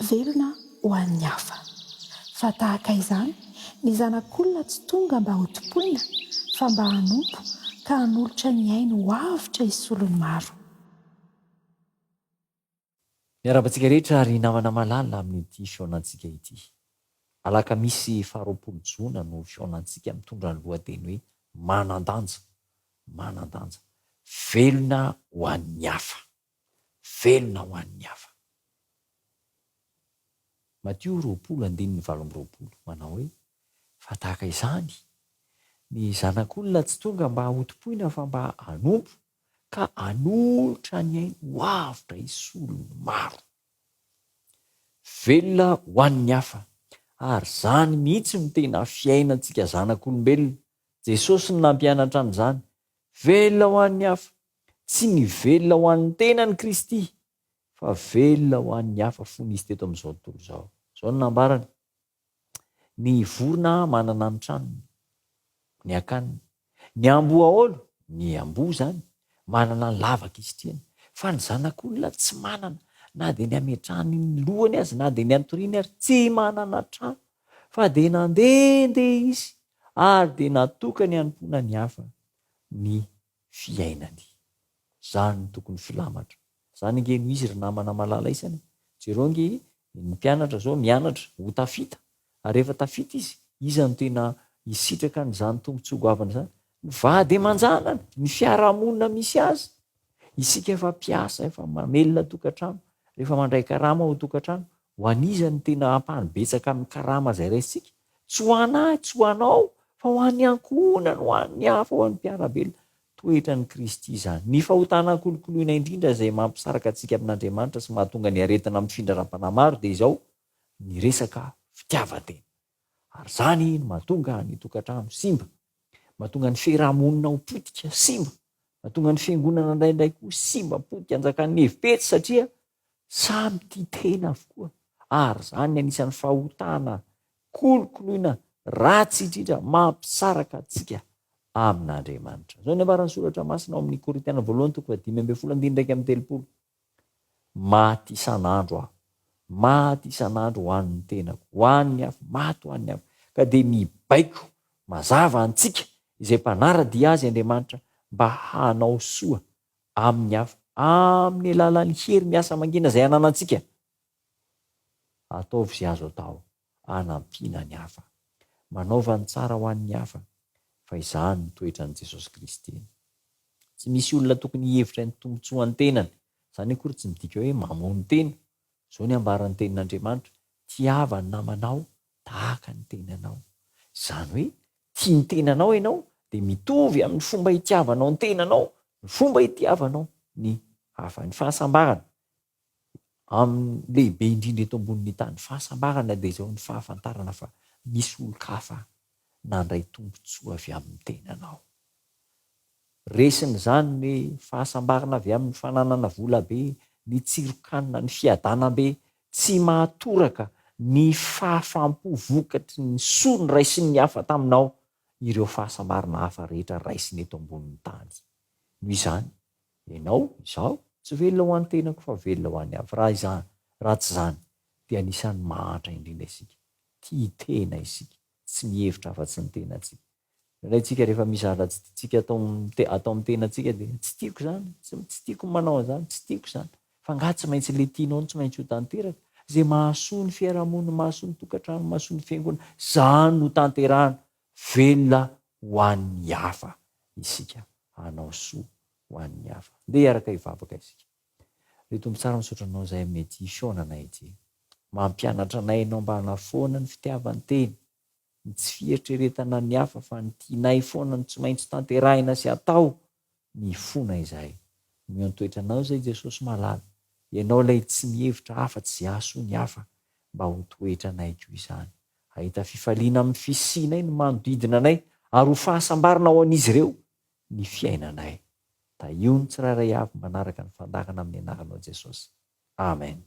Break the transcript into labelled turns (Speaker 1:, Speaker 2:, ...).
Speaker 1: velona ho an'ny hafa. Fa tahaka izany ny zanak'olona tsy tonga mba ho topoina fa mba hanompo ka hanolotra ny ainy ho avitra isolony maro.
Speaker 2: Miarabantsika rehetra ary namana malala amin'ity fionantsika ity. Alakamisy 20 Jona no fionantsika mitondra ny lohateny hoe manan-danja, manan-danja, velona ho an'ny hafa, velona ho an'ny hafa. Matio 20:20 manao hoe fa tahaka izany ny zanak'olona tsy tonga mba hotopoina fa mba hanompo ka hanolotra ny ainy ho avitra isolony maro. Velona ho an'ny hafa, ary zany mihitsy no tena fiainantsika zanak'olombelona. Jesosy no nampianatra an'izany. Velona ho an'ny hafa, tsy ny velona ho an'ny tenany Kristy fa velona ho an'ny hafa fony izy teto amin'izao tontolo izao. Zao no nambarany: ny vorona manana ny tranony, ny akaniny; ny amboaolo, ny amboa zany, manana ny lavaka izy tiany. Fa ny zanak'olona tsy manana, na dia ny ametrahany ny lohany azy, na dia ny antoriany ary tsy manana trano, fa dia nandehandeha izy ary dia natokany hanompoana ny hafa ny fiainany. Zany no tokony filamatra. Zany nge no izy ry namana malala isany. Jereo nge ny mpianatra zao mianatra ho tafita, ary rehefa tafita izy no tena hisitraka n'izany tombontsoa-goavana zany. Vady aman-janany, ny fiarahamonina misy azy. Isika efa mpiasa, efa mamelona tokantrano, rehefa mandray karama ho tokantrano, ho an'izany tena ampahany betsaka amin'ny karama izay raisitsika. Tsy ho anahy, tsy ho anao, fa ho an'ny ankohonana, ho an'ny hafa, ho an'ny mpiarabelona. Toetra ny Kristy izany. Ny fahotana kolokoloina indrindra izay mampisaraka antsika amin'Andriamanitra sy mahatonga ny aretina mifindra rampana maro dia izao ny resaka fitiavan-tena. Ary zany no mahatonga ny tokantrano simba, mahatonga ny fiarahamonina ho potika simba, mahatonga ny fiangonana indraindray koa simba potika anjakan'ny hevipetsy, satria samy tia tena avokoa. Ary zany anisan'ny fahotana kolokoloina ratsy indrindra mampisaraka antsika amin'Andriamanitra. Zao ny ambaran'ny soratra masina ao amin'ny Korintiana 2:5-13. Maty isan'andro aho, maty isan'andro ho an'ny tenako, ho an'ny hafa, maty ho an'ny hafa, ka dia mibaiko mazava antsika izay mpanara-dia azy Andriamanitra mba hanao soa amin'ny hafa, amin'ny alalan'ny hery miasa mangina izay ananantsika. Ataovy izay azo atao hanampiana ny hafa, manaova ny tsara ho an'ny hafa, fa izany ny toetran'i Jesosy Kristy. Tsy misy olona tokony hihevitra ny tombotsoan'ny tenany. Zany akory tsy midika hoe mamono tena. Zao ny ambaran'ny tenin'Andriamanitra: tiava ny namanao tahaka ny tenanao. Zany hoe tia ny tenanao ianao dia mitovy amin'ny fomba hitiavanao ny tenanao, ny fomba hitiavanao ny hafa. Ny fahasambarana amin'ny lehibe indrindra eto ambonin'ny tany, fahasambarana dia izao ny fahafantarana fa misy olon-kafa nandray tombotsoa avy amin'ny tenanao. Resiny zany ny fahasambarana avy amin'ny fananana vola be, ny tsirokanina, ny fiadanam-be, tsy mahatoraka ny fahafampo vokatry ny soa ny raisiny ny hafa taminao ireo fahasambarana hafa rehetra raisiny eto ambonin'ny tany. Noho izany, ianao izao tsy velona ho an'ny tenako fa velona ho an'ny hafa. Raha tsy zany dia anisan'ny mahantra indrindra isika. Tia tena isika, tsy mihevitra afa-tsy ny tenantsika. Indray tsika rehefa mizara tsy tiantsika atao amin'ny tenantsika dia tsy tiako zany, tsy tiako manao an'izany, tsy tiako zany. Fa nga tsy maintsy le tianao tsy maintsy ho tanteraka. Izay mahasoa ny fiarahamonina, mahasoa ny tokantrano, mahasoa ny fiangonana, zany no tanterahana. Velona ho an'ny hafa isika, hanao soa ho an'ny hafa. Ndeha hiaraka hivavaka isika. Ry Tompo tsara, misaotra anao izay amin'ity fionanay ity, mampianatra anay ianao mba hanafoana ny fitiavan'ny teny, ny tsy fieritreretana ny hafa fa ny tianay foana ny tsy maintsy tanterahina sy atao ny fona izay. Ny toetranao izay Jesosy malala, ianao ilay tsy mihevitra hafa-tsy izay hahasoa ny hafa, mba ho toetranay koa izany. Ahita fifaliana amin'ny fisinay ny manodidina anay, ary ho fahasambarana ao an'izy ireo ny fiainanay. Da io ny tsirairay avy manaraka ny fandakana amin'ny anaranao Jesosy. Amen.